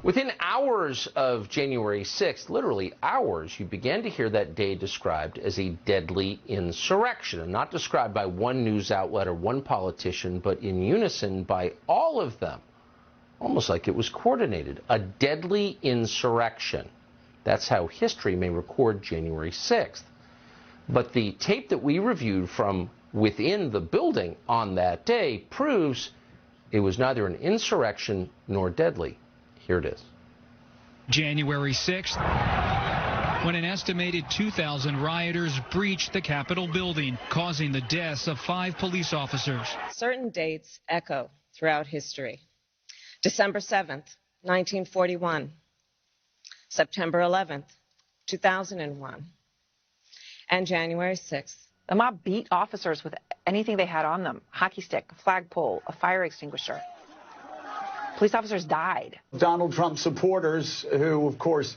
Within hours of January 6th, literally hours, you began to hear that day described as a deadly insurrection, and not described by one news outlet or one politician, but in unison by all of them, almost like it was coordinated. A deadly insurrection. That's how history may record January 6th. But the tape that we reviewed from within the building on that day proves it was neither an insurrection nor deadly. Here it is. January 6th, when an estimated 2,000 rioters breached the Capitol building, causing the deaths of 5 police officers. Certain dates echo throughout history. December 7th, 1941. September 11th, 2001. And January 6th. The mob beat officers with anything they had on them. Hockey stick, a flagpole, a fire extinguisher. Police officers died. Donald Trump supporters who, of course,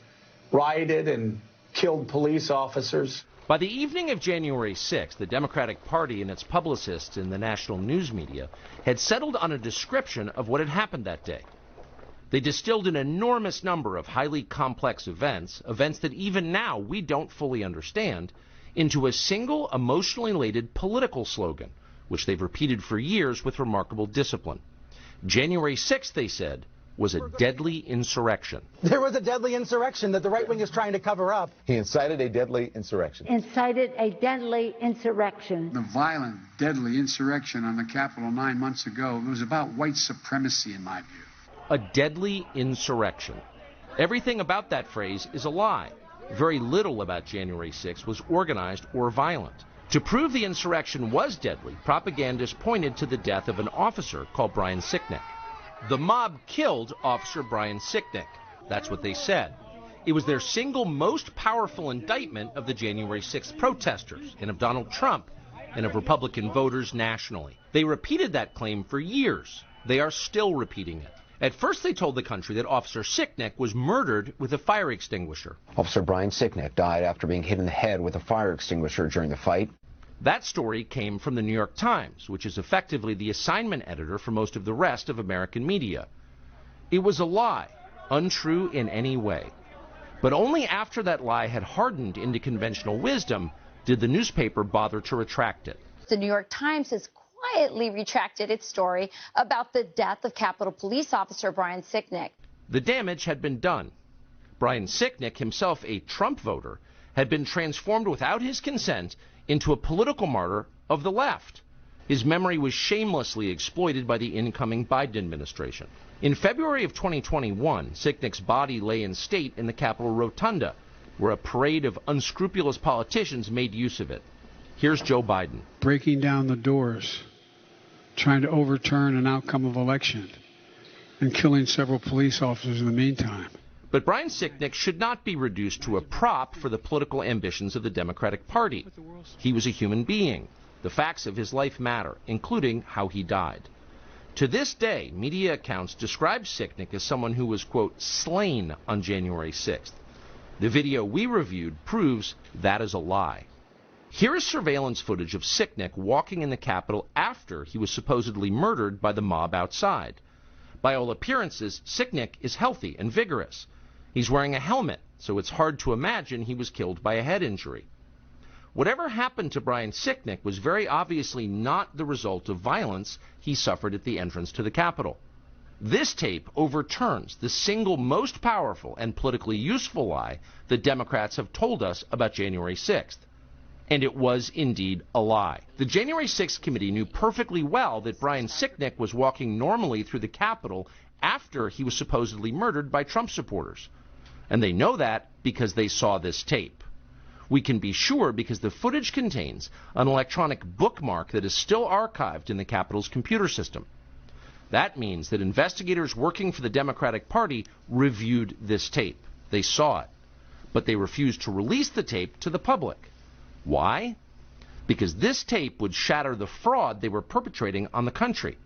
rioted and killed police officers. By the evening of January 6th, the Democratic Party and its publicists in the national news media had settled on a description of what had happened that day. They distilled an enormous number of highly complex events that even now we don't fully understand, into a single emotionally laden political slogan, which they've repeated for years with remarkable discipline. January 6th, they said, was a deadly insurrection. There was a deadly insurrection that the right wing is trying to cover up. He incited a deadly insurrection. Incited a deadly insurrection. The violent, deadly insurrection on the Capitol 9 months ago, it was about white supremacy in my view. A deadly insurrection. Everything about that phrase is a lie. Very little about January 6th was organized or violent. To prove the insurrection was deadly, propagandists pointed to the death of an officer called Brian Sicknick. The mob killed Officer Brian Sicknick. That's what they said. It was their single most powerful indictment of the January 6th protesters and of Donald Trump and of Republican voters nationally. They repeated that claim for years. They are still repeating it. At first, they told the country that Officer Sicknick was murdered with a fire extinguisher. Officer Brian Sicknick died after being hit in the head with a fire extinguisher during the fight. That story came from the New York Times, which is effectively the assignment editor for most of the rest of American media. It was a lie, untrue in any way. But only after that lie had hardened into conventional wisdom did the newspaper bother to retract it. The New York Times has quietly retracted its story about the death of Capitol Police Officer Brian Sicknick. The damage had been done. Brian Sicknick, himself a Trump voter, had been transformed without his consent into a political martyr of the left. His memory was shamelessly exploited by the incoming Biden administration. In February of 2021, Sicknick's body lay in state in the Capitol Rotunda, where a parade of unscrupulous politicians made use of it. Here's Joe Biden. Breaking down the doors, trying to overturn an outcome of election, and killing several police officers in the meantime. But Brian Sicknick should not be reduced to a prop for the political ambitions of the Democratic Party. He was a human being. The facts of his life matter, including how he died. To this day, media accounts describe Sicknick as someone who was, quote, slain on January 6th. The video we reviewed proves that is a lie. Here is surveillance footage of Sicknick walking in the Capitol after he was supposedly murdered by the mob outside. By all appearances, Sicknick is healthy and vigorous. He's wearing a helmet, so it's hard to imagine he was killed by a head injury. Whatever happened to Brian Sicknick was very obviously not the result of violence he suffered at the entrance to the Capitol. This tape overturns the single most powerful and politically useful lie the Democrats have told us about January 6th. And it was indeed a lie. The January 6th committee knew perfectly well that Brian Sicknick was walking normally through the Capitol after he was supposedly murdered by Trump supporters. And they know that because they saw this tape. We can be sure because the footage contains an electronic bookmark that is still archived in the Capitol's computer system. That means that investigators working for the Democratic Party reviewed this tape. They saw it. But they refused to release the tape to the public. Why? Because this tape would shatter the fraud they were perpetrating on the country.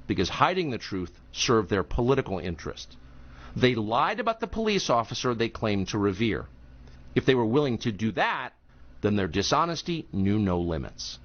Because hiding the truth served their political interest. They lied about the police officer they claimed to revere. If they were willing to do that, then their dishonesty knew no limits.